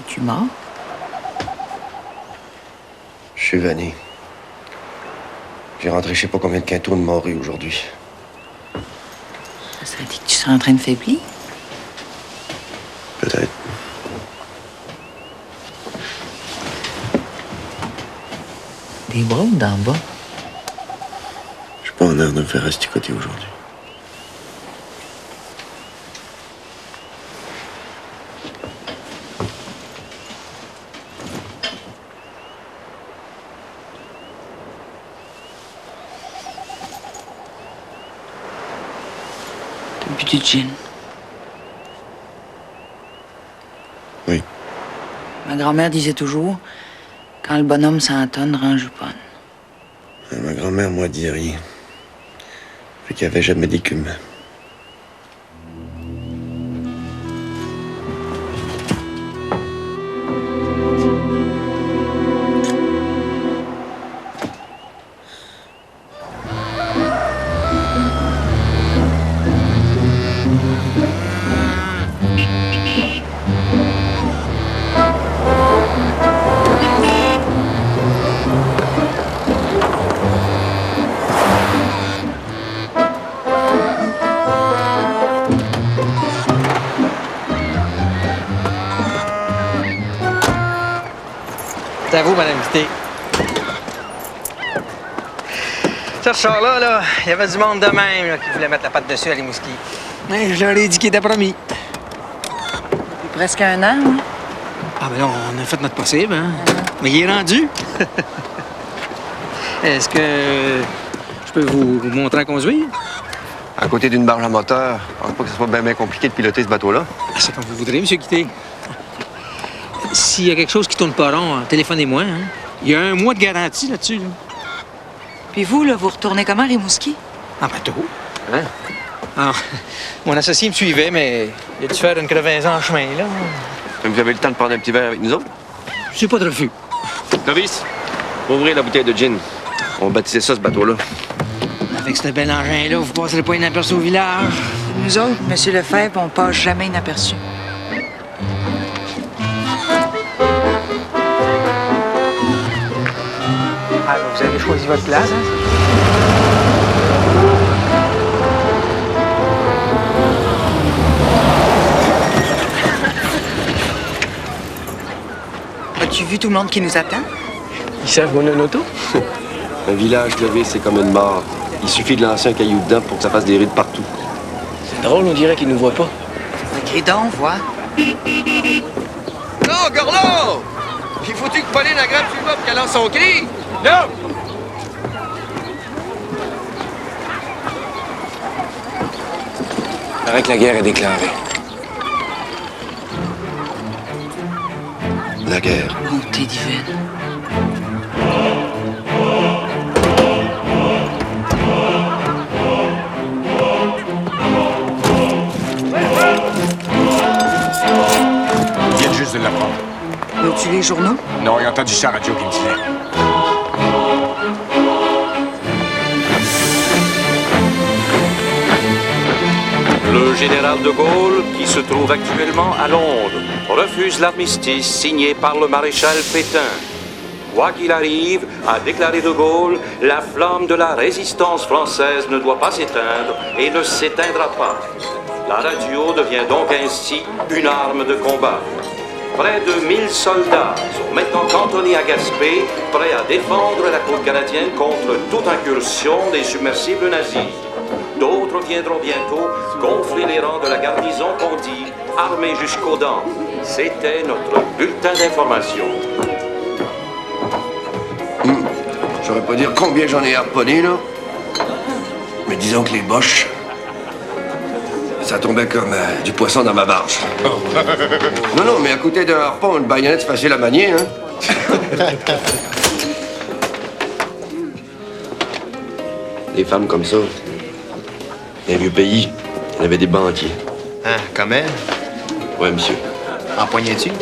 Es-tu mort? Je suis vanné. J'ai rentré je sais pas combien de quintaux de morts aujourd'hui. Ça serait dit que tu serais en train de faiblir? Peut-être. Des bras ou d'en bas? Je suis pas en air de me faire asticoter aujourd'hui. T'as bu du gin? Oui. Ma grand-mère disait toujours, quand le bonhomme s'entonne, range pas. Ma grand-mère, moi, dit rien. Fait qu'il n'y avait jamais d'écume. C'est à vous, Madame Guité. Ce char-là, il y avait du monde de même là, qui voulait mettre la patte dessus à Rimouski. Mais je leur ai dit qu'il était promis. Depuis presque un an, hein? Ah, ben là, on a fait notre possible, hein? Mais il est rendu. Est-ce que je peux vous montrer à conduire? À côté d'une barge à moteur, je pense pas que ce soit bien compliqué de piloter ce bateau-là. Ah, c'est comme vous voudrez, M. Guité. S'il y a quelque chose qui tourne pas rond, téléphonez-moi. Hein? Il y a 1 mois de garantie là-dessus. Là. Puis vous, là, vous retournez comment à Rimouski? En bateau. Hein? Ah, mon associé me suivait, mais il a dû faire une crevaison en chemin, là. Donc vous avez le temps de prendre un petit verre avec nous autres? C'est pas de refus. Novice, ouvrez la bouteille de gin. On baptisait ça, ce bateau-là. Avec ce bel engin-là, vous passerez pas inaperçu au village. Nous autres, M. Lefebvre, on passe jamais inaperçu. Ah, ben, vous avez choisi votre place, hein? As-tu vu tout le monde qui nous attend? Ils savent qu'on a une auto? Un village levé, c'est comme une mare. Il suffit de lancer un caillou dedans pour que ça fasse des rides partout. C'est drôle, on dirait qu'ils nous voient pas. Et donc, vois. Non, Gorlo! Il faut-tu que Pauline aggrappe sur le bas pour qu'elle lance son cri? Non! Il paraît que la guerre est déclarée. La guerre. Bonté divine. Ils viennent juste de l'apprendre. As-tu les journaux? Non, il a entendu ça à la radio qui me disait. Le général de Gaulle, qui se trouve actuellement à Londres, refuse l'armistice signé par le maréchal Pétain. Quoi qu'il arrive, a déclaré de Gaulle, la flamme de la résistance française ne doit pas s'éteindre et ne s'éteindra pas. La radio devient donc ainsi une arme de combat. Près de 1000 soldats sont maintenant cantonnés à Gaspé, prêts à défendre la côte canadienne contre toute incursion des submersibles nazis. D'autres viendront bientôt gonfler les rangs de la garnison qu'on dit armée jusqu'aux dents. C'était notre bulletin d'information. pas dire combien j'en ai harponné, là. Mais disons que les boches, ça tombait comme du poisson dans ma barge. Non, non, mais à côté d'un harpon, une baïonnette, c'est facile à manier, hein. Des femmes comme ça, dans un vieux pays, il y en avait des banquiers. Hein, comme elle? Ouais, monsieur. Empoignais-tu?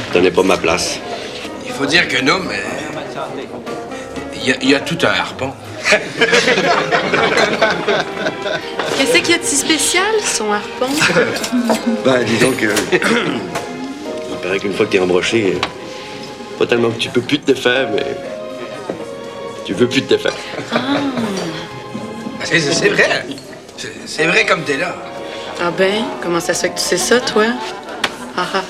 Je donnais pas ma place. Il faut dire qu'un homme, il y a tout un harpon. Qu'est-ce qu'il y a de si spécial, son harpon? Ben, disons que... il paraît qu'une fois que t'es embroché, pas tellement que tu peux plus te défaire, mais... tu veux plus te défaire. Ah. C'est vrai. C'est vrai comme t'es là. Ah ben, comment ça se fait que tu sais ça, toi? Ah, ah,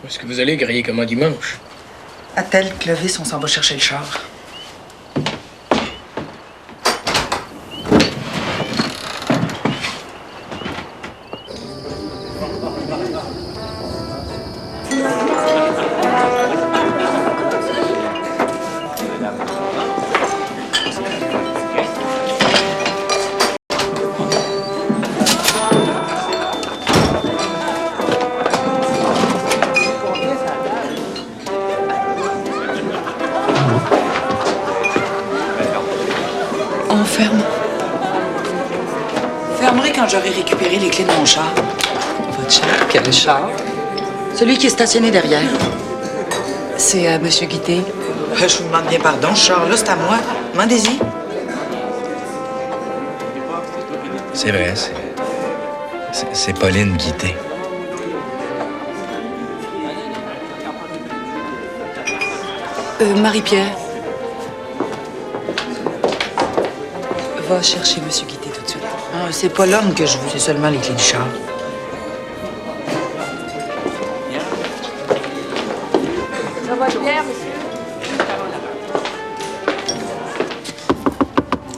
Où est-ce que vous allez griller comme un dimanche? À tel Clovis, on s'en va chercher le char. On ferme. Fermerai quand j'aurai récupéré les clés de mon char. Votre char? Quel char? Celui qui est stationné derrière. C'est Monsieur Guité. Je vous demande bien pardon, ce char-là, c'est à moi. Demandez-y. C'est vrai, c'est Pauline Guité. Marie-Pierre. Va chercher Monsieur Guité tout de suite. Ah, c'est pas l'homme que je veux, c'est seulement les clés du char. Ça va bien, monsieur?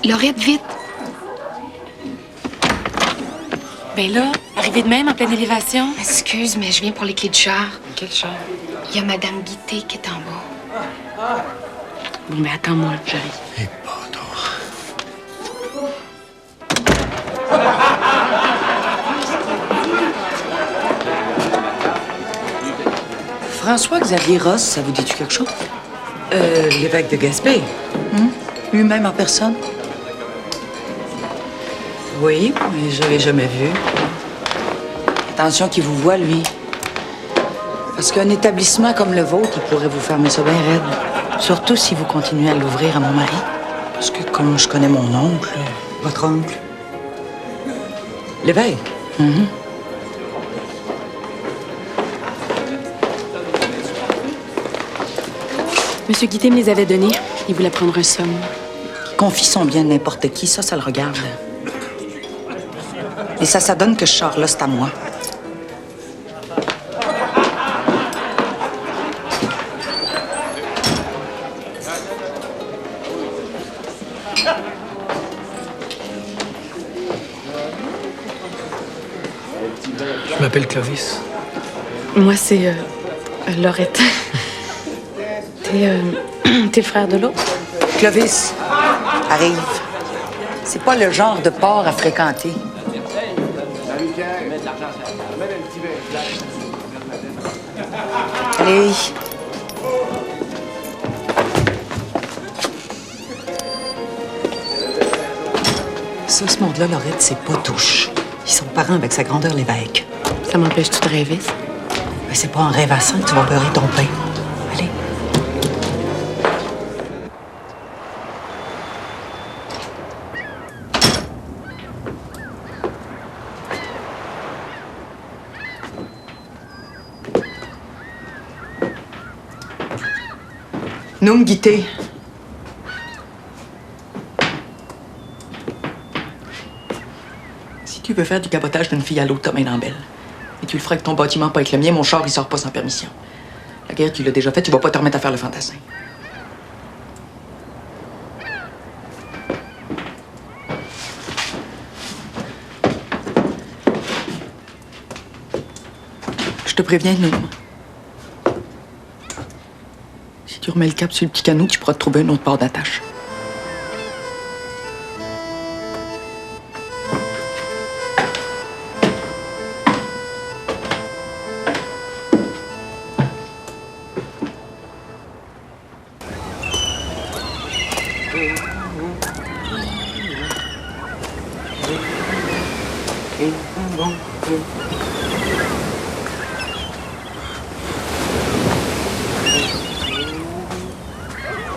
Laurette, vite. Ben là, arrivé de même en pleine élévation. Excuse, mais je viens pour les clés du char. Quel char? Il y a Madame Guité qui est en bas. Bon, mais attends-moi, j'arrive. Et pardon. François-Xavier Ross, ça vous dit-tu quelque chose? L'évêque de Gaspé. Lui-même en personne? Oui, mais je l'ai jamais vu. Attention qu'il vous voit, lui. Parce qu'un établissement comme le vôtre, il pourrait vous fermer ça bien raide. Surtout si vous continuez à l'ouvrir à mon mari. Parce que comme je connais mon oncle... Votre oncle? L'évêque? Monsieur Guité me les avait donnés. Il voulait prendre un somme. Confie son bien à n'importe qui, ça le regarde. Et ça donne que ce char-là, c'est à moi. Je m'appelle Clovis. Moi, c'est Laurette. T'es le frère de l'autre? Clovis, arrive. C'est pas le genre de port à fréquenter. Allez. Ça, ce monde-là, Laurette, c'est pas touche. Ils sont parents avec sa grandeur l'évêque. Ça m'empêche-tu de rêver, ça? Mais c'est pas en rêvassant que tu vas beurrer ton pain. Allez. Nomme Guité. Si tu veux faire du cabotage d'une fille à l'autre, t'as main dans belle. Et tu le feras avec ton bâtiment, pas avec le mien. Mon char, il sort pas sans permission. La guerre, tu l'as déjà fait, tu vas pas te remettre à faire le fantassin. je te préviens, non. Si tu remets le cap sur le petit canot, tu pourras te trouver un autre port d'attache.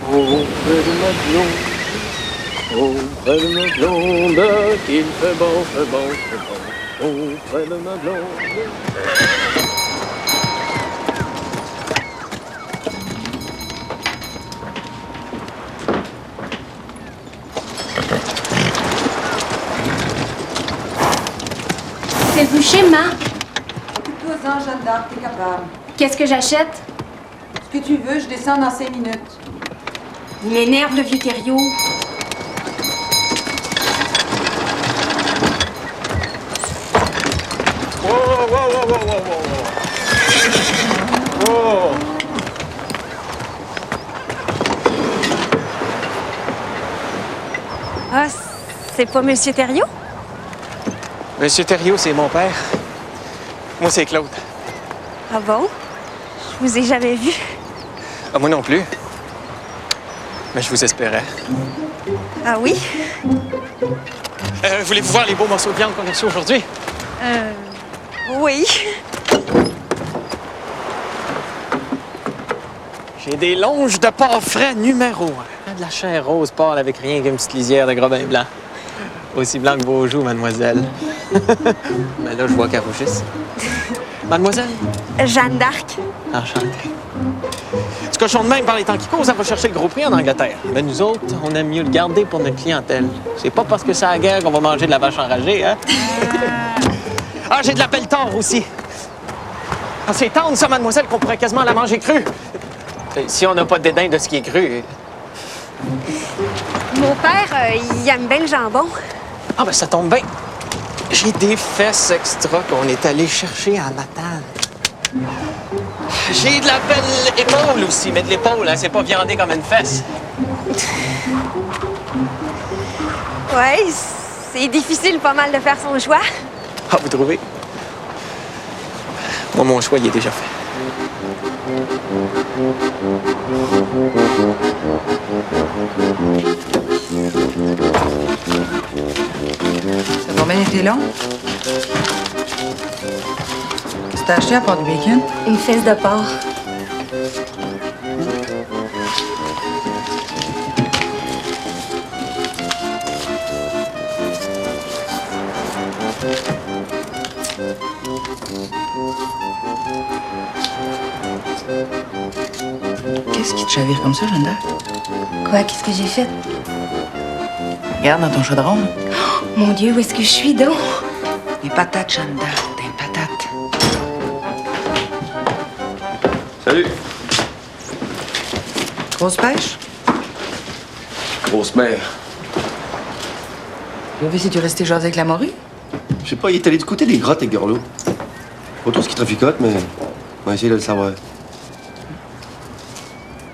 Auprès de ma blonde, auprès de ma blonde, qu'il fait bon, fait bon, fait bon, auprès de ma blonde. C'est le boucher, ma. Occupe-toi-en, Jeanne d'Arc, t'es capable. Qu'est-ce que j'achète? Ce que tu veux, je descends dans 5 minutes. Il m'énerve, le vieux Thériault. Oh! Ah, c'est pas Monsieur Thériault? Monsieur Thériault, c'est mon père. Moi, c'est Claude. Ah bon? Je vous ai jamais vu. Ah, moi non plus. Mais je vous espérais. Ah oui? Voulez-vous voir les beaux morceaux de viande qu'on a reçus aujourd'hui? Oui. J'ai des longes de porc frais numéro 1. De la chair rose pâle avec rien qu'une petite lisière de gros vin blanc. Aussi blanc que vos joues, mademoiselle. Mais là, je vois qu'elle rougisse. Mademoiselle? Jeanne d'Arc. Enchanté. Du cochon de même par les temps qui courent, ça va chercher le gros prix en Angleterre. Mais nous autres, on aime mieux le garder pour notre clientèle. C'est pas parce que c'est la guerre qu'on va manger de la vache enragée, hein? Ah, j'ai de la pelletor aussi. Ah, c'est tendre, ça, mademoiselle, qu'on pourrait quasiment la manger crue. Si on n'a pas de dédain de ce qui est cru. Mon père, il aime bien le jambon. Ah, ben ça tombe bien. J'ai des fesses extra qu'on est allé chercher à Matane. J'ai de la belle épaule aussi, mais de l'épaule, hein, c'est pas viandé comme une fesse. Ouais, c'est difficile pas mal de faire son choix. Ah, vous trouvez? Moi, mon choix, il est déjà fait. Ça va bien été long? Tu t'as acheté à part du bacon? Une fesse de porc. Qu'est-ce qui te chavire comme ça, Jeanne d'Arc? Quoi, qu'est-ce que j'ai fait? Regarde dans ton chaudron. Mon Dieu, où est-ce que je suis, donc? Des patates, Jeanne d'Arc, des patates. Salut. Grosse pêche? Grosse mère. Tu as vu si tu restais jaser avec la morue? Je sais pas, il est allé du côté des grottes avec Gorlot. Pas trop ce qu'il traficote, mais on va essayer de le savoir.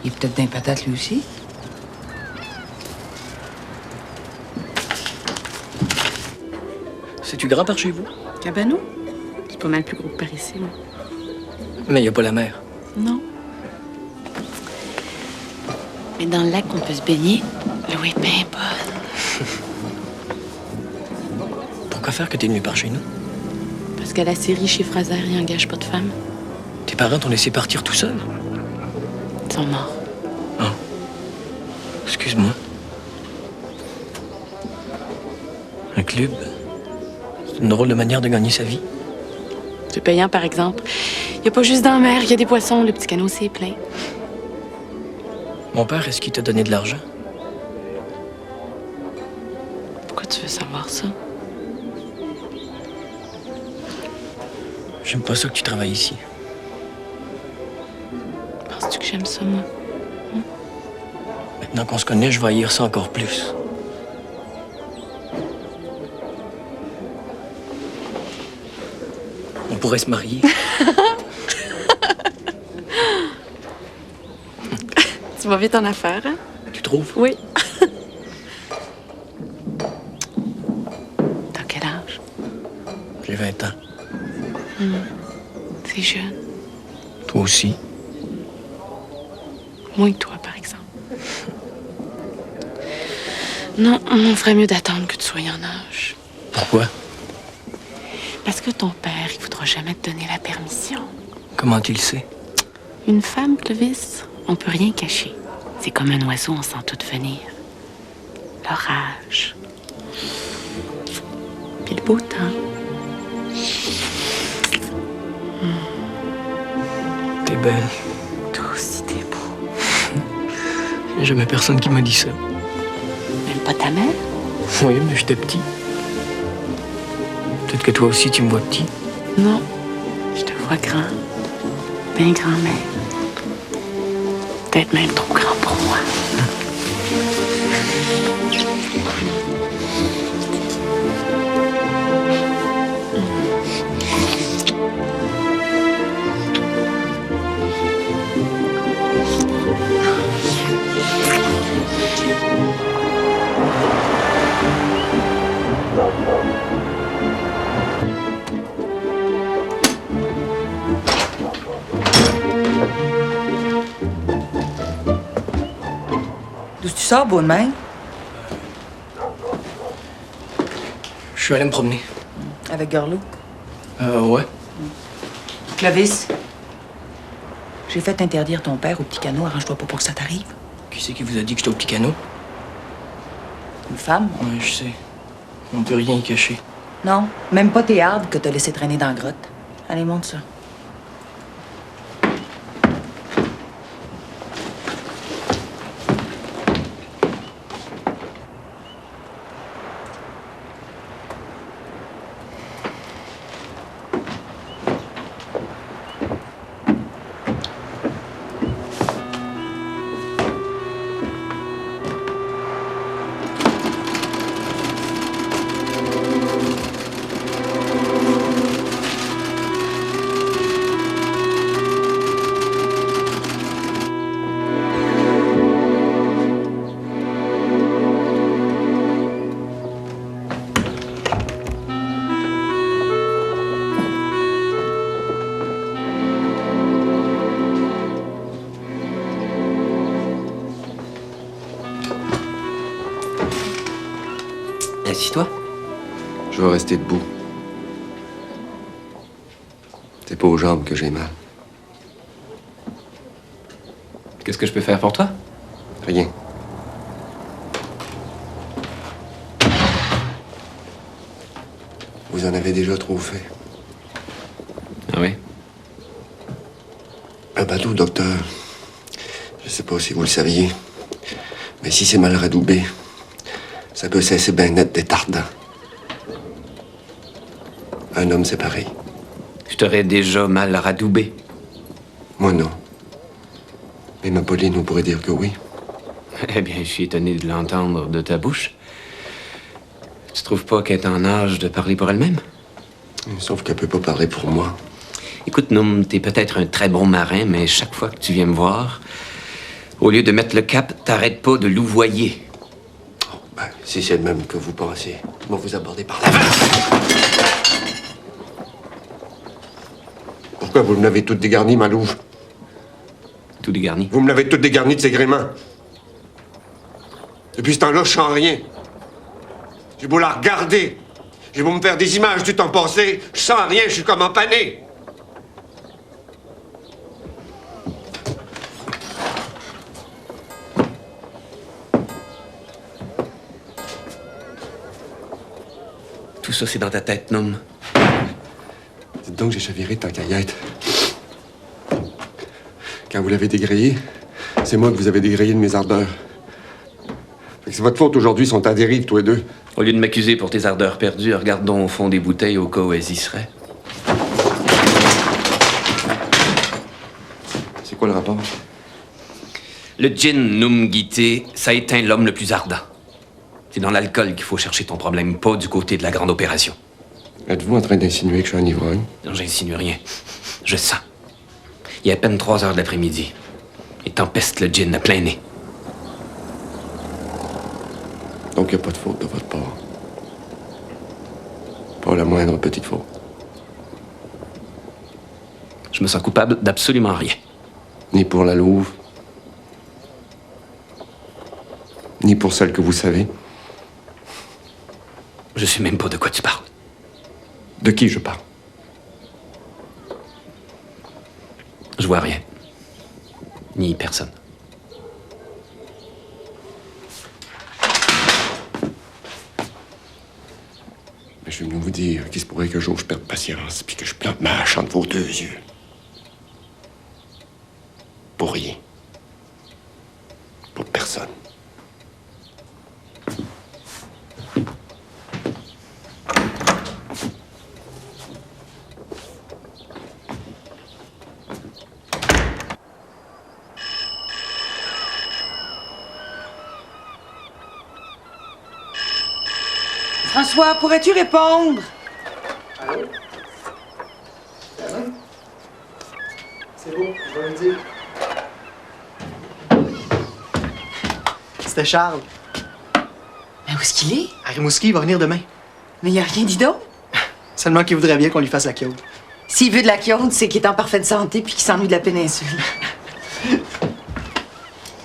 Il est peut-être d'un patate lui aussi. C'est-tu grand par chez vous? Cabano? C'est pas mal plus gros que par ici, moi. Mais il n'y a pas la mer. Non. Mais dans le lac, on peut se baigner. L'eau est bien bonne. Pourquoi faire que t'es venu par chez nous? Parce qu'à la série, chez Fraser, il n'engage pas de femmes. Tes parents t'ont laissé partir tout seul? Ils sont morts. Oh. Excuse-moi. Un club, c'est une drôle de manière de gagner sa vie. C'est payant, par exemple. Il n'y a pas juste dans la mer, il y a des poissons. Le petit canot, c'est plein. Mon père, est-ce qu'il t'a donné de l'argent? Pourquoi tu veux savoir ça? J'aime pas ça que tu travailles ici. Penses-tu que j'aime ça, moi? Maintenant qu'on se connaît, je vais haïr ça encore plus. On pourrait se marier. Tu vas vite en affaires, hein? Tu trouves? Oui. T'as quel âge? J'ai 20 ans. C'est jeune. Toi aussi? Moins que toi, par exemple. Non, on ferait mieux d'attendre que tu sois en âge. Pourquoi? Parce que ton père, il voudra jamais te donner la permission. Comment tu le sais? Une femme, Clovis, on peut rien cacher. C'est comme un oiseau, on sent tout venir. L'orage. Puis le beau temps. T'es belle. Toi aussi, t'es beau. Il n'y a jamais personne qui m'a dit ça. Même pas ta mère? Oui, mais j'étais petit. Peut-être que toi aussi, tu me vois petit. Non, je te vois grand. Bien grand-mère. Peut-être même trop grand pour moi. D'où tu sors, beau de même? Je suis allé me promener. Avec Gorlou. Ouais. Clovis, j'ai fait interdire ton père au petit canot. Arrange-toi pas pour que ça t'arrive. Qui c'est qui vous a dit que j'étais au petit canot? Une femme? Ouais, je sais. On peut rien y cacher. Non, même pas tes hardes que t'as laissé traîner dans la grotte. Allez, monte ça. Assis-toi. Je vais rester debout. C'est pas aux jambes que j'ai mal. Qu'est-ce que je peux faire pour toi? Rien. Vous en avez déjà trop fait. Ah oui? Un bateau, docteur. Je sais pas si vous le saviez, mais si c'est mal radoubé, ça peut cesser bien net des tardans. Un homme, c'est pareil. Je t'aurais déjà mal radoubé. Moi, non. Mais ma Pauline, on pourrait dire que oui. Eh bien, je suis étonné de l'entendre de ta bouche. Tu trouves pas qu'elle est en âge de parler pour elle-même? Sauf qu'elle peut pas parler pour moi. Écoute, Noum, t'es peut-être un très bon marin, mais chaque fois que tu viens me voir, au lieu de mettre le cap, t'arrêtes pas de louvoyer. Oh, ben, si c'est le même que vous pensez, moi vous abordez par l'avant. Pourquoi vous me l'avez toute dégarnie, ma louve? Tout dégarni? Vous me l'avez toute dégarnie de ses gréments. Depuis ce temps-là, je sens rien. J'ai beau la regarder. J'ai beau me faire des images du temps passé. Je sens rien, je suis comme empané. Tout ça, c'est dans ta tête, Noum. Dites donc, j'ai chaviré tant qu'à y être. Quand vous l'avez dégrayé, c'est moi que vous avez dégrayé de mes ardeurs. Fait que c'est votre faute aujourd'hui, ils sont à dérive, tous les deux. Au lieu de m'accuser pour tes ardeurs perdues, regardons au fond des bouteilles au cas où elles y seraient. C'est quoi le rapport? Le gin Noum Guité, ça éteint l'homme le plus ardent. C'est dans l'alcool qu'il faut chercher ton problème, pas du côté de la grande opération. Êtes-vous en train d'insinuer que je suis un ivrogne? Non, j'insinue rien. Je sens. Il est à peine 3 heures de l'après-midi. Il t'empeste le gin à plein nez. Donc, il n'y a pas de faute de votre part. Pas la moindre petite faute. Je me sens coupable d'absolument rien. Ni pour la louve, ni pour celle que vous savez. Je sais même pas de quoi tu parles. De qui je parle? Je vois rien. Ni personne. Mais je viens de vous dire qu'il se pourrait qu'un jour je perde patience puis que je plante ma hache entre vos deux yeux. Pour rien. Pour personne. François, pourrais-tu répondre? Allô? C'est beau, je vais le dire. C'était Charles. Mais où est-ce qu'il est? À Rimouski, il va venir demain. Mais il n'y a rien dit d'autre. Seulement qu'il voudrait bien qu'on lui fasse la queue. S'il veut de la quiote, c'est qu'il est en parfaite santé puis qu'il s'ennuie de la péninsule.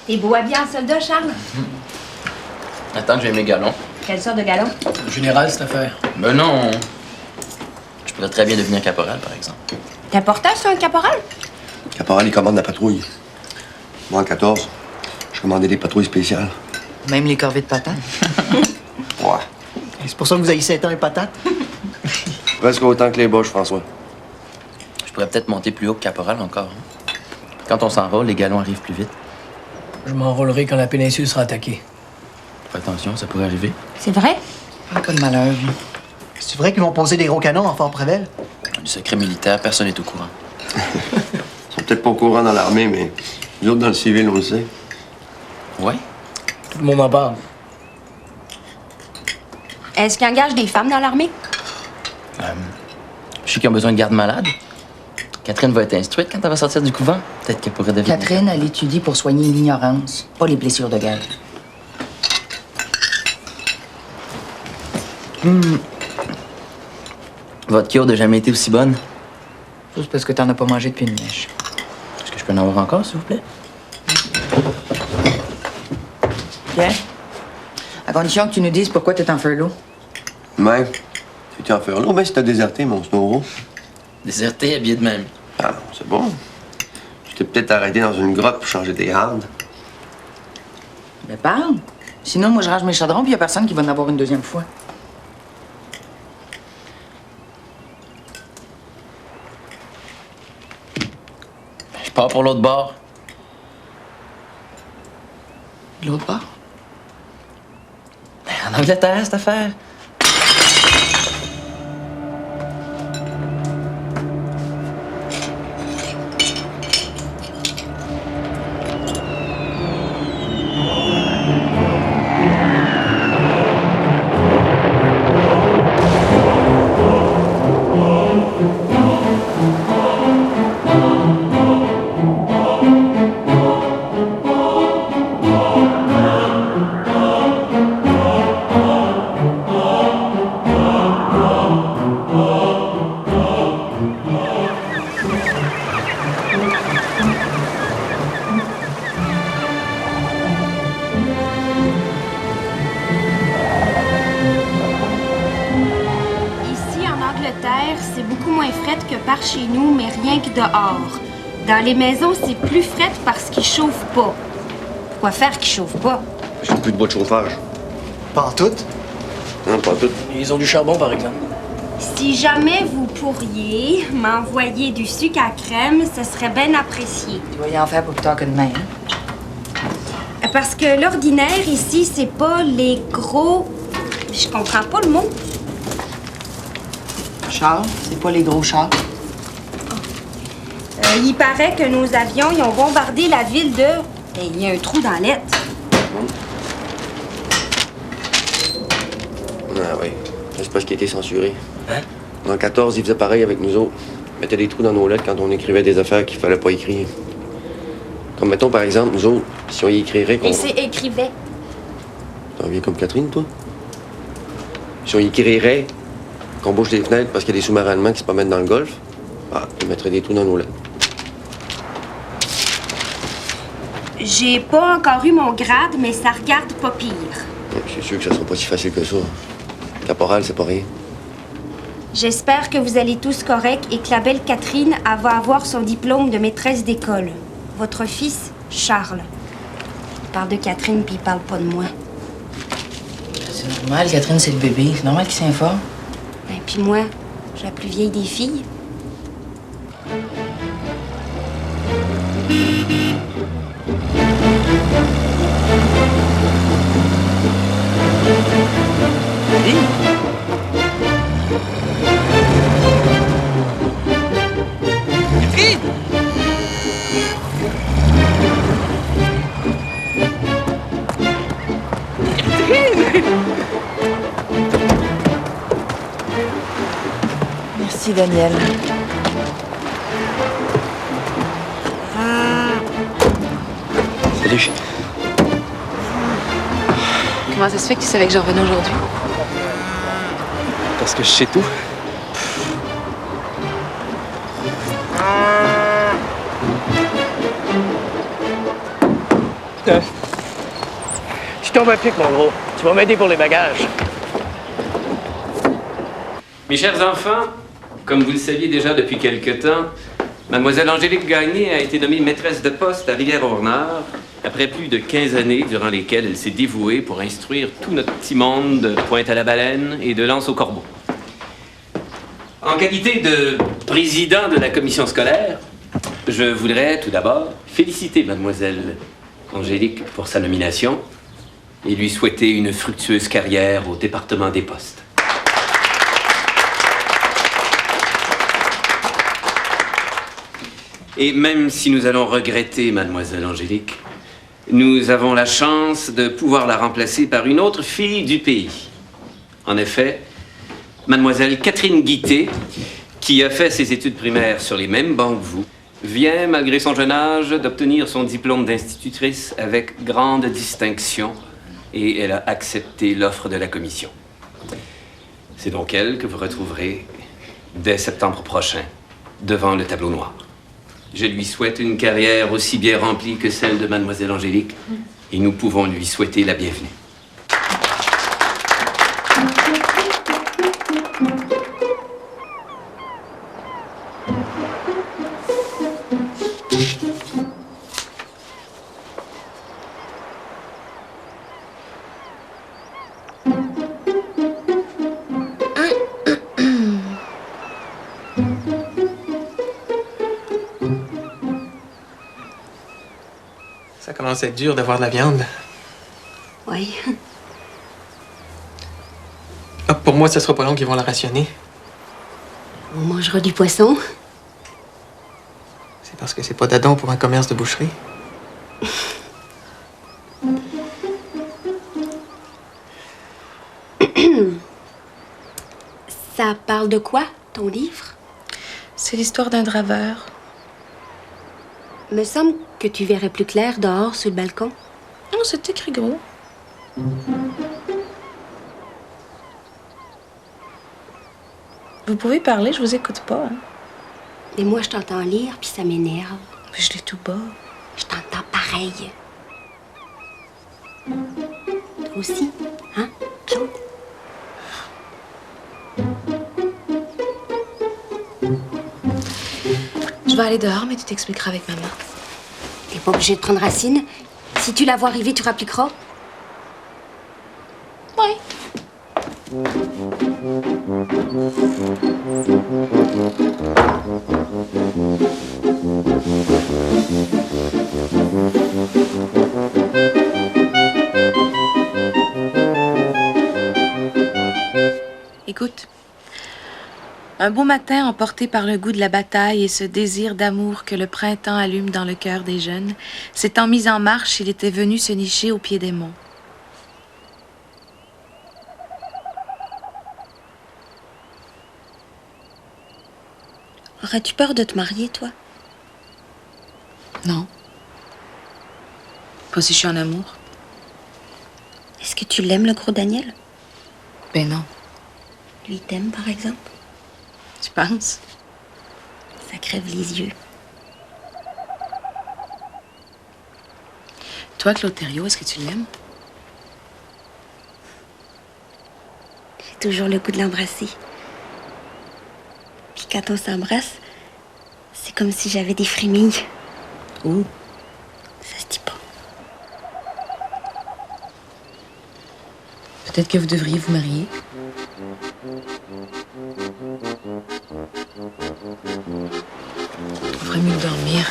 T'es beau habillé en soldat, Charles? Attends, j'ai mes galons. Quelle sorte de galon? Général, cette affaire. Ben non. Je pourrais très bien devenir caporal, par exemple. T'es important, ça, un caporal? Le caporal, il commande la patrouille. Moi, en 14, je commandais des patrouilles spéciales. Même les corvées de patates. Ouais. C'est pour ça que vous haïssez étant un patate? Presque autant que les boches, François. Je pourrais peut-être monter plus haut que caporal encore. Hein. Quand on s'enrôle, les galons arrivent plus vite. Je m'enrôlerai quand la péninsule sera attaquée. Fais attention, ça pourrait arriver. C'est vrai? Ah, pas de malheur. C'est vrai qu'ils vont poser des gros canons en Fort Prével? Du secret militaire, personne n'est au courant. Ils sont peut-être pas au courant dans l'armée, mais nous autres, dans le civil, on le sait. Ouais? Tout le monde en parle. Est-ce qu'ils engagent des femmes dans l'armée? Je sais qu'ils ont besoin de garde-malade. Catherine va être instruite quand elle va sortir du couvent. Peut-être qu'elle pourrait devenir... Catherine, elle étudie pour soigner l'ignorance, pas les blessures de guerre. Votre cure n'a jamais été aussi bonne. Juste parce que t'en as pas mangé depuis une mèche. Est-ce que je peux en avoir encore, s'il vous plaît? Bien. À condition que tu nous dises pourquoi t'es en furlough. Même, tu es en furlough, ben si t'as déserté, mon snowro. Déserté, habillé de même. Ah, c'est bon. Tu t'es peut-être arrêté dans une grotte pour changer tes hardes. Mais parle. Sinon, moi, je range mes chaudrons puis y a personne qui va en avoir une deuxième fois. Je pars pour l'autre bord. L'autre bord? En Angleterre, cette affaire. C'est beaucoup moins frette que par chez nous, mais rien que dehors. Dans les maisons, c'est plus frette parce qu'ils chauffent pas. Pourquoi faire qu'ils chauffent pas? J'ai plus de bois de chauffage. Pas en tout? Non, pas tout. Ils ont du charbon, par exemple. Si jamais vous pourriez m'envoyer du sucre à crème, ce serait bien apprécié. Tu vas y en faire pour plus tard que demain, hein? Parce que l'ordinaire ici, c'est pas les gros... Je comprends pas le mot. Chars, c'est pas les gros chars. Il paraît que nos avions, ils ont bombardé la ville de... Il y a un trou dans l'être. Ah oui, c'est parce qu'il a été censuré. Hein? En 14, il faisait pareil avec nous autres. Il mettait des trous dans nos lettres quand on écrivait des affaires qu'il fallait pas écrire. Comme mettons, par exemple, nous autres, si on y écrirait qu'on... Et c'est écrivait. T'en viens comme Catherine, toi? Si on y écrirait qu'on bouge les fenêtres parce qu'il y a des sous-marins allemands qui se promènent dans le golfe, on mettrait des trous dans nos lettres. J'ai pas encore eu mon grade, mais ça regarde pas pire. C'est sûr que ça sera pas si facile que ça. Caporal, c'est pas rien. J'espère que vous allez tous corrects et que la belle Catherine elle va avoir son diplôme de maîtresse d'école. Votre fils, Charles. Il parle de Catherine puis il parle pas de moi. C'est normal, Catherine, c'est le bébé. C'est normal qu'il s'informe. Et puis moi, je suis la plus vieille des filles. Merci, Daniel. Salut. Comment ça se fait que tu savais que je revenais aujourd'hui? Parce que je sais tout. Je tombe un pic, mon gros. Tu vas m'aider pour les bagages. Mes chers enfants, comme vous le saviez déjà depuis quelque temps, Mademoiselle Angélique Gagné a été nommée maîtresse de poste à Rivière-au-Renard après plus de 15 années durant lesquelles elle s'est dévouée pour instruire tout notre petit monde de Pointe-à-la-Baleine et de Lens-au-Corbeau. En qualité de président de la commission scolaire, je voudrais tout d'abord féliciter Mademoiselle Angélique pour sa nomination et lui souhaiter une fructueuse carrière au département des postes. Et même si nous allons regretter Mademoiselle Angélique, nous avons la chance de pouvoir la remplacer par une autre fille du pays. En effet, Mademoiselle Catherine Guité, qui a fait ses études primaires sur les mêmes bancs que vous, vient, malgré son jeune âge, d'obtenir son diplôme d'institutrice avec grande distinction et elle a accepté l'offre de la commission. C'est donc elle que vous retrouverez dès septembre prochain, devant le tableau noir. Je lui souhaite une carrière aussi bien remplie que celle de Mademoiselle Angélique et nous pouvons lui souhaiter la bienvenue. Ça commence à être dur d'avoir de la viande. Oui. Ah, pour moi, ça sera pas long qu'ils vont la rationner. On mangera du poisson. C'est parce que c'est pas d'adon pour un commerce de boucherie. Ça parle de quoi, ton livre? C'est l'histoire d'un draveur. Me semble que tu verrais plus clair dehors, sur le balcon. Non, c'est écrit gros. Vous pouvez parler, je vous écoute pas. Hein. Mais moi, je t'entends lire, puis ça m'énerve. Mais je l'ai tout bas. Je t'entends pareil. Toi aussi, hein, Claude? Je vais aller dehors, mais tu t'expliqueras avec maman. T'es pas obligé de prendre Racine. Si tu la vois arriver, tu rappliqueras. Oui. Écoute. Un beau matin, emporté par le goût de la bataille et ce désir d'amour que le printemps allume dans le cœur des jeunes, s'étant mis en marche, il était venu se nicher au pied des monts. Aurais-tu peur de te marier, toi? Non. Pas si je suis en amour. Est-ce que tu l'aimes, le gros Daniel? Ben non. Lui t'aime, par exemple? Tu penses? Ça crève les yeux. Toi, Claude Thériault, est-ce que tu l'aimes? J'ai toujours le goût de l'embrasser. Puis quand on s'embrasse, c'est comme si j'avais des frémilles. Ouh. Ça se dit pas. Peut-être que vous devriez vous marier. On ferait mieux de dormir.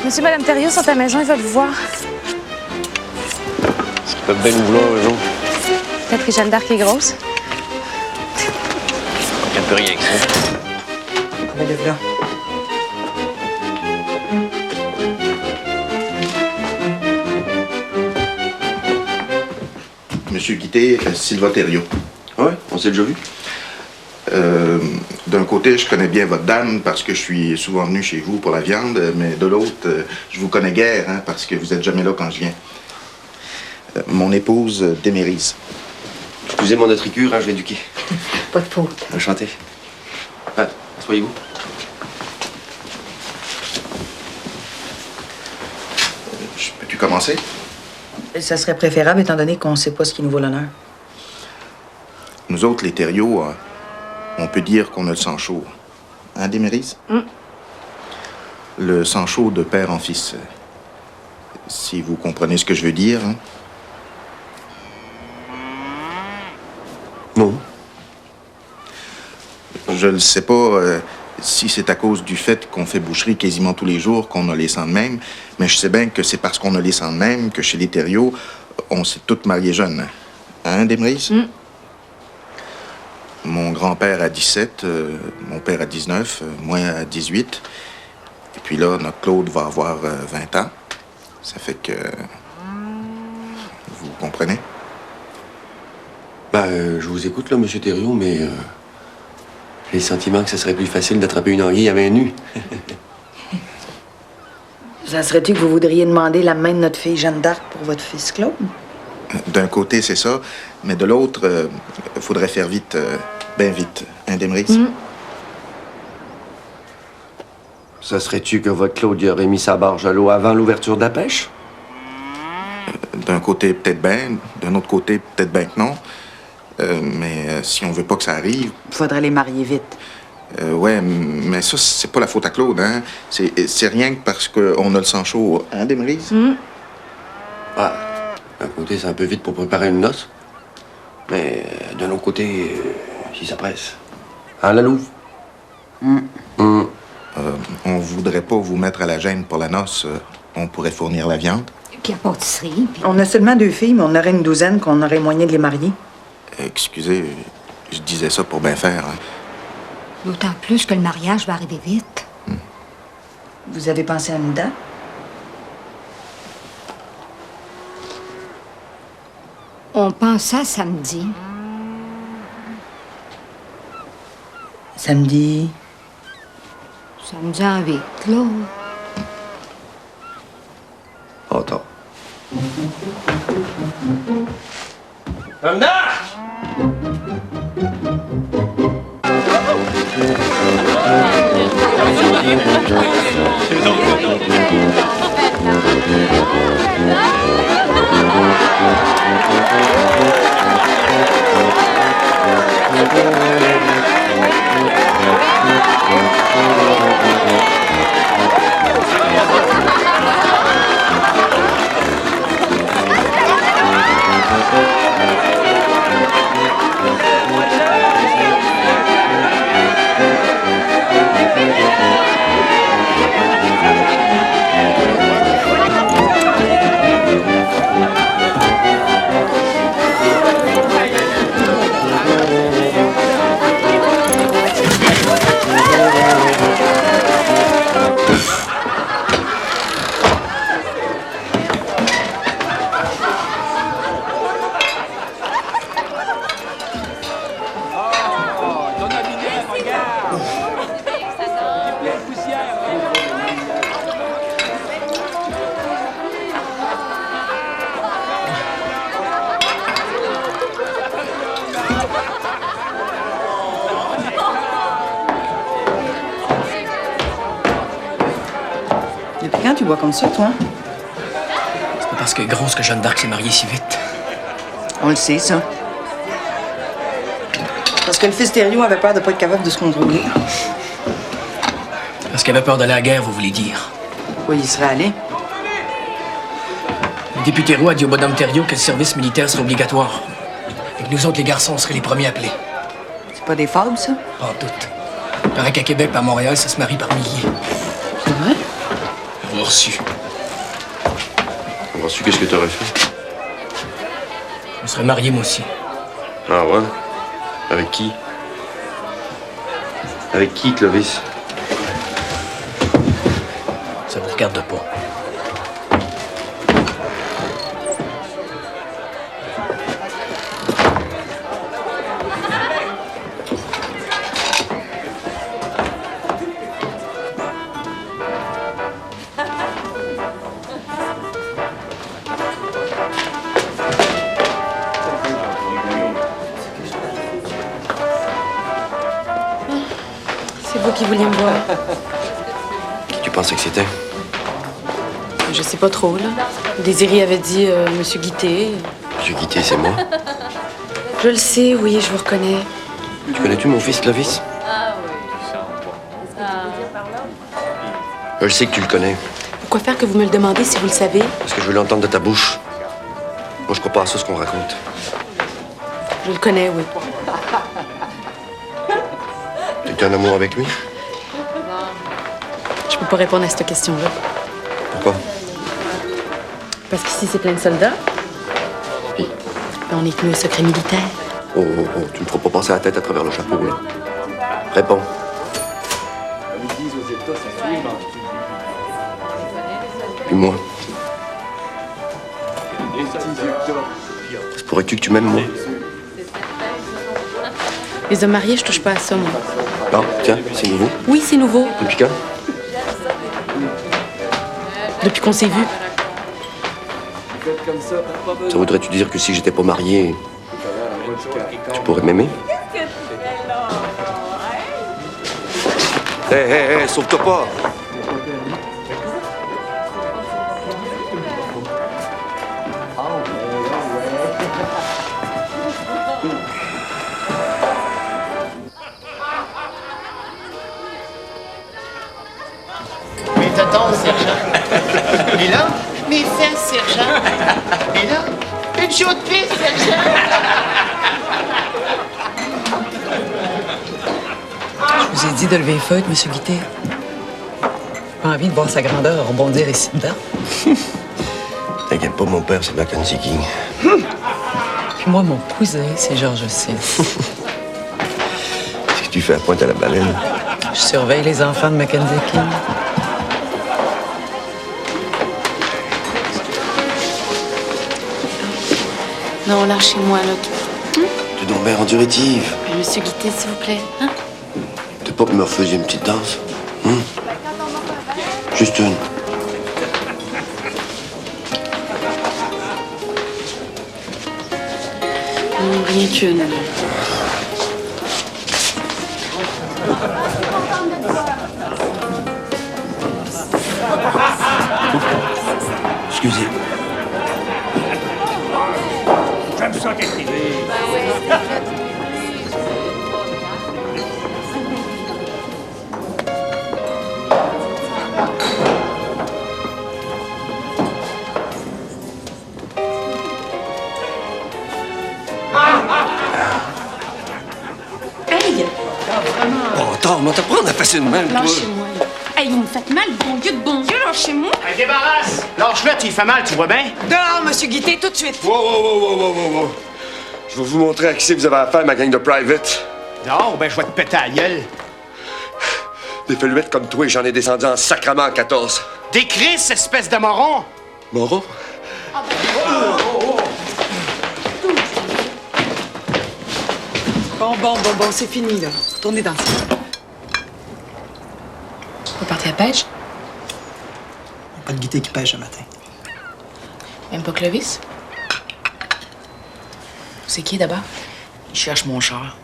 Monsieur et Madame Thériault sont à la maison, ils veulent vous voir. Est-ce qu'ils peuvent bien nous vouloir, eux autres? Peut-être que Jeanne d'Arc est grosse. On peut rien que ça. Ben, le voilà. Monsieur Guité, Sylvain Thériault. Ouais, on s'est déjà vu. D'un côté, je connais bien votre dame parce que je suis souvent venu chez vous pour la viande, mais de l'autre, je vous connais guère hein, parce que vous êtes jamais là quand je viens. Mon épouse, Démérise. Excusez mon attricure, hein, je l'ai éduqué. Pas de faute. Enchanté. Ah, soyez-vous. Peux-tu commencer? Ça serait préférable étant donné qu'on ne sait pas ce qui nous vaut l'honneur. Nous autres, les Thériault, on peut dire qu'on a le sang chaud. Hein, Démérise? Le sang chaud de père en fils. Si vous comprenez ce que je veux dire. Hein? Non. Je ne sais pas si c'est à cause du fait qu'on fait boucherie quasiment tous les jours qu'on a les sangs de même, mais je sais bien que c'est parce qu'on a les sangs de même que chez les Thériault, on s'est toutes mariées jeunes. Hein, Démérise? Mon grand-père a 17, mon père a 19, moi à 18. Et puis là, notre Claude va avoir 20 ans. Ça fait que... Vous comprenez? Je vous écoute, là, monsieur Thériault, mais... j'ai le sentiment que ce serait plus facile d'attraper une anguille à main nue. Ça serait-tu que vous voudriez demander la main de notre fille Jeanne d'Arc pour votre fils Claude? D'un côté, c'est ça, mais de l'autre, faudrait faire vite, bien vite. Hein, Démérise? Ça serait-tu que votre Claude y aurait mis sa barge à l'eau avant l'ouverture de la pêche? D'un côté, peut-être bien. D'un autre côté, peut-être bien que non. Mais si on veut pas que ça arrive... Faudrait les marier vite. Ouais, mais ça, c'est pas la faute à Claude, hein. C'est rien que parce qu'on a le sang chaud. Hein, Démérise? Ah, d'un côté, c'est un peu vite pour préparer une noce. Mais d'un autre côté, si ça presse. Hein, la Louve? On voudrait pas vous mettre à la gêne pour la noce. On pourrait fournir la viande. Puis la pâtisserie. Puis... On a seulement 2 filles, mais on aurait une douzaine qu'on aurait moyen de les marier. Excusez, je disais ça pour bien faire. Hein. D'autant plus que le mariage va arriver vite. Vous avez pensé à une date? On pense à samedi. Samedi? Samedi en vite, là. Attends. Jeanne d'Arc! tu bois comme ça, toi? C'est pas parce qu'elle est grosse que Jeanne d'Arc s'est mariée si vite. On le sait, ça. Parce que le fils Thériault avait peur de pas être capable de se contrôler. Parce qu'elle avait peur d'aller à la guerre, vous voulez dire. Oui, il serait allé. Le député Roux a dit au bonhomme Thériault que le service militaire serait obligatoire. Et que nous autres, les garçons, on serait les premiers appelés. C'est pas des fables, ça? Pas en tout. Il paraît qu'à Québec et à Montréal, ça se marie par milliers. C'est vrai? Avoir reçu. Avoir su, qu'est-ce que t'aurais fait? On serait mariés, moi aussi. Ah ouais? Avec qui? Avec qui, Clovis? Ça vous regarde pas. C'est vous qui vouliez me voir. Qui tu pensais que c'était? Je sais pas trop, là. Désiré avait dit Monsieur Guité. Monsieur Guité, c'est moi. Je le sais, oui, je vous reconnais. Tu connais-tu mon fils, Clovis? Je sais que tu le connais, Pourquoi faire que vous me le demandez si vous le savez? parce que je veux l'entendre de ta bouche. Moi, je crois pas à ça, ce qu'on raconte. Je le connais, oui. Tu es en amour avec lui? Je peux pas répondre à cette question-là. Pourquoi? Parce qu'ici, c'est plein de soldats. Puis? On est tenus au secret militaire. Oh, oh, oh, tu me feras pas passer la tête à travers le chapeau, là. Réponds. Puis moi? Se pourrait-tu que tu m'aimes, moi? Les hommes mariés, je touche pas à ça, moi. Ah, tiens, c'est nouveau. Oui, c'est nouveau. Depuis quand? Depuis qu'on s'est vus. Ça voudrait-tu dire que si j'étais pas marié, tu pourrais m'aimer? Hé, hé, hé, sauve-toi pas! Mais t'attends, sergent. Et là, mes fesses, sergent. Et là, une chaude piste, sergent. Je vous ai dit de lever les feuilles, monsieur Guité. J'ai pas envie de voir sa grandeur rebondir ici dedans. T'inquiète pas, mon père, c'est Mackenzie King. Puis moi, mon cousin, c'est Georges VI. Qu'est-ce que tu fais à pointe à la baleine? Je surveille les enfants de Mackenzie King. Non, lâchez-moi, là. Tu es donc bien rendu rétive. Monsieur Guité, s'il vous plaît. Hein? T'es pas pour me refuser une petite danse? Juste une. Non, rien qu'une. Excusez. J'aime ça t'écrire. Hey! Oh, attends, on t'apprendre à passer de même, toi. Lâchez-moi, là. Hey, vous me faites mal, bon Dieu de bon Dieu, lâchez-moi! Hey, débarrasse! Lâche-le, tu y fais mal, tu vois bien? Dehors, monsieur Guité, tout de suite. Wow, wow, wow, wow, wow, wow, wow. Je vais vous montrer à qui vous avez affaire, ma gang de private. Non, ben je vais te péter à la gueule. Des feluettes comme toi, j'en ai descendu en sacrement en 14. Des crises, espèce de moron! Moreau? Bon, c'est fini, là. Tournez dans le ciel. Vous partez à la pêche? Pas de Guité qui pêche ce matin. Même pas Clovis? C'est qui, d'abord? Il cherche mon char.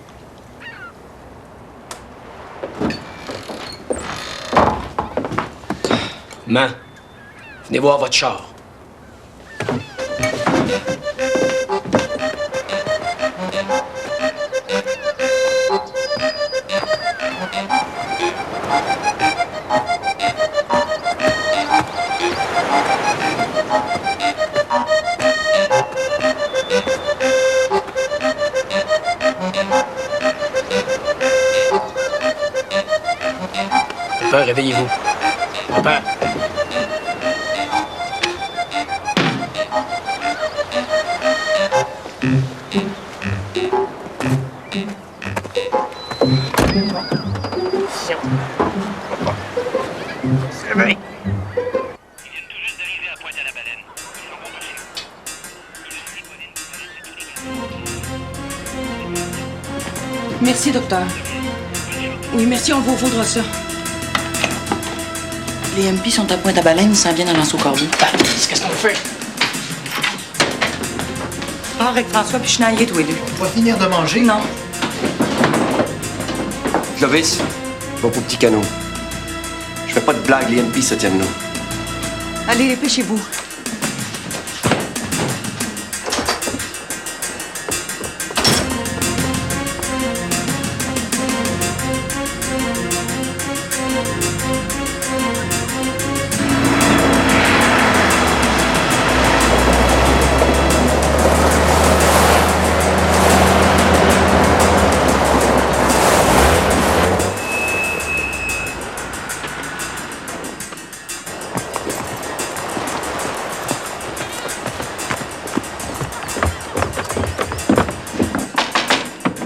Man, Venez voir votre char. Papa, réveillez-vous. Papa. Réveille. Merci, docteur. Oui, merci, on vous vaudra ça. Les MP sont à Pointe-à-Baleine, ils s'en viennent à Lanceau-Corbeau. Qu'est-ce qu'on fait? Ah, avec François puis Schneier, tous les deux. On va finir de manger. Non. Clovis, mon beau petit canot. Je fais pas de blagues, les MP se tiennent là. Allez, dépêchez-vous.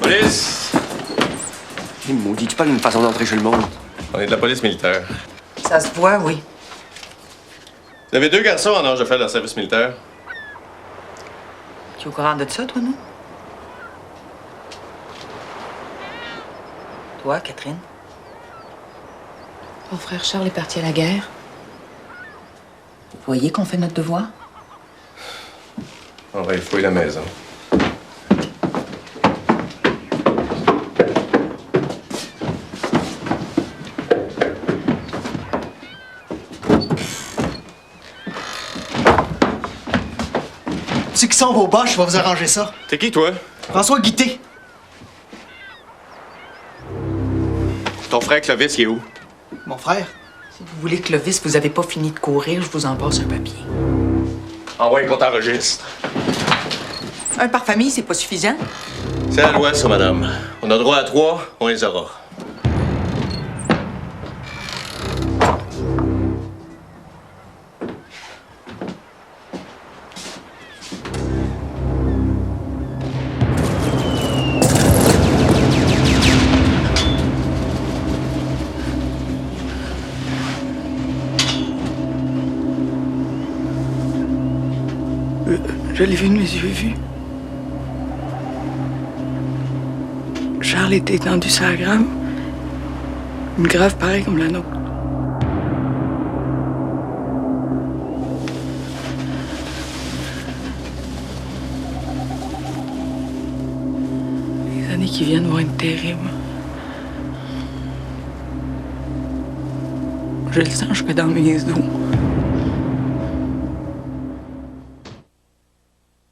Police! Il maudit, tu parles d'une façon d'entrer chez le monde. On est de la police militaire. Ça se voit, oui. Vous avez 2 garçons en âge de faire leur service militaire. Tu es au courant de ça, toi, non? Toi, Catherine? Ton frère Charles est parti à la guerre. Vous voyez qu'on fait notre devoir? On va y fouiller la maison. C'est qui sont vos boches, je vais vous arranger ça. T'es qui, toi? François Guité. Ton frère Clovis, il est où? Mon frère? Si vous voulez, Clovis, vous avez pas fini de courir, je vous en passe un papier. Envoie qu'on t'enregistre. Un par famille, c'est pas suffisant? C'est la loi, ça, madame. On a droit à 3, on les aura. Je l'ai vu de mes yeux vus. Charles était étendu sur la grave. Une grave pareille comme la nôtre. Les années qui viennent vont être terribles. Je le sens jusque dans mes os.